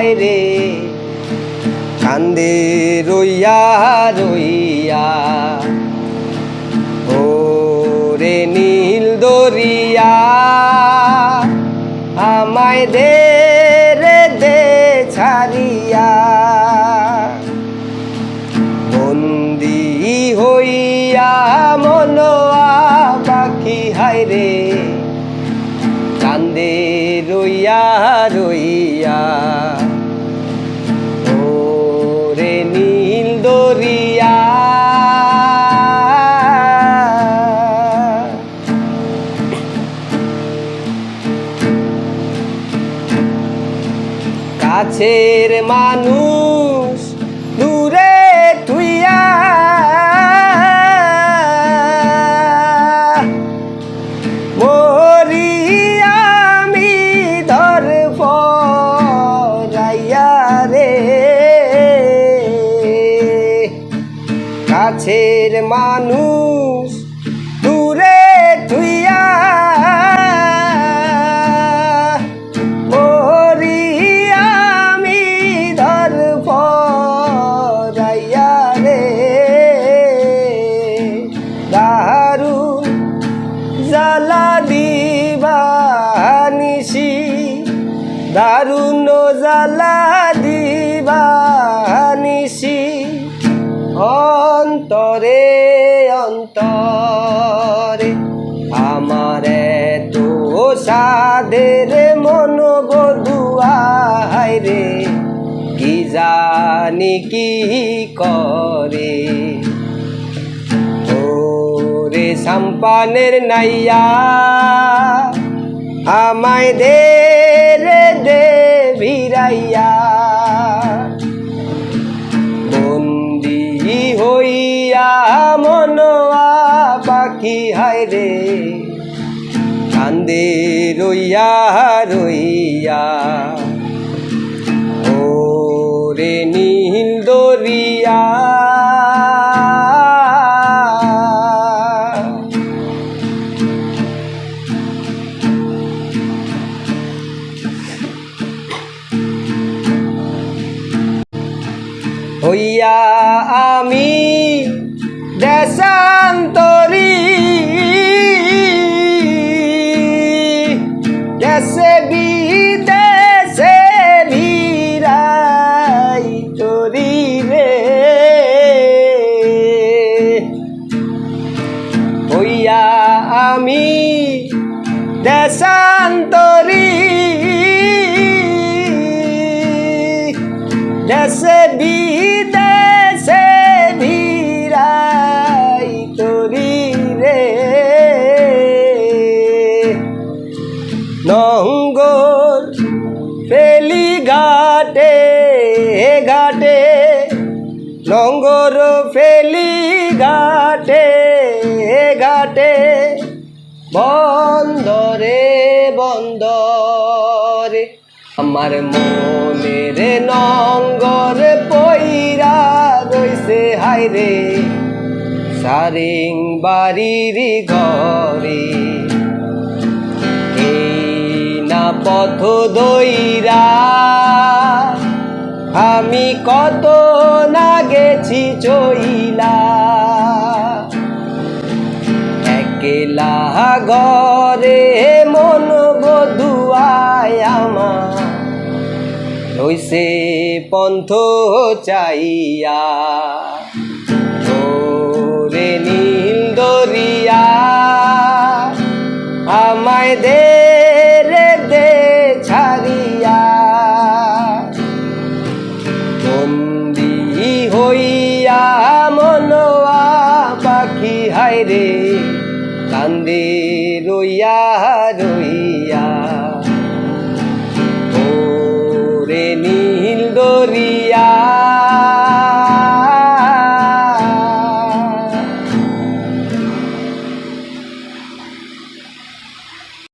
হায় রে কান্দে রইয়া রইয়া ওরে নীল দরিয়া আমায় দে রে দে ছাড়িয়া বন্দি হইয়া মনোয়া পাখি হায় রে কান্দে রইয়া রইয়া ওরে নীল দরিয়া কাছের মানুষ দূরে তুইয়া মরি আমি ধর পরাইয়া রে কাছের মানুষ দূরে তুইয়া মরি আমি ধর পরাইয়া রে দারুণ জ্বালা দিবানিসি দারুণ জ্বালা দিবানিসি অন্তরে অন্তরে আমার তো সাদের মন বধুয়ায় রে কি জানি কি করে ওরে সাম্পানের নাইয়া আমায় দে রে দে ভিড়াইয়া বন্দি হইয়া মনোয়া পাখি হায় রে কান্দে রইয়া রইয়া ওরে নীল দরিয়া হইয়া আমি দেশান্তরী দেশে বিদেশে ভিড়াই তোরি রে হইয়া আমি দেশান্তরী দেশে বিদেশে ভিড়াই তোরি রে নঙ্গল ফেলি ঘাটে ঘাটে নঙ্গর ফেলি ঘাটে ঘাটে বন্দরে বন্দরে আমার মনের নঙ্গর পইরা রইছে হায় রে সারিং বাড়ির ঘরে এই না পথ দইরা আমি কত না গেছি চইলা একলা ঘরে মন বধুয়ায় আমার রইছে পন্থ চাইয়া ওরে নীল দরিয়া আমায় দে রে দে ছাড়িয়া বন্দি হইয়া মনোয়া পাখি হায় রে কান্দে রইয়া রইয়া ওরে নীল দরিয়া।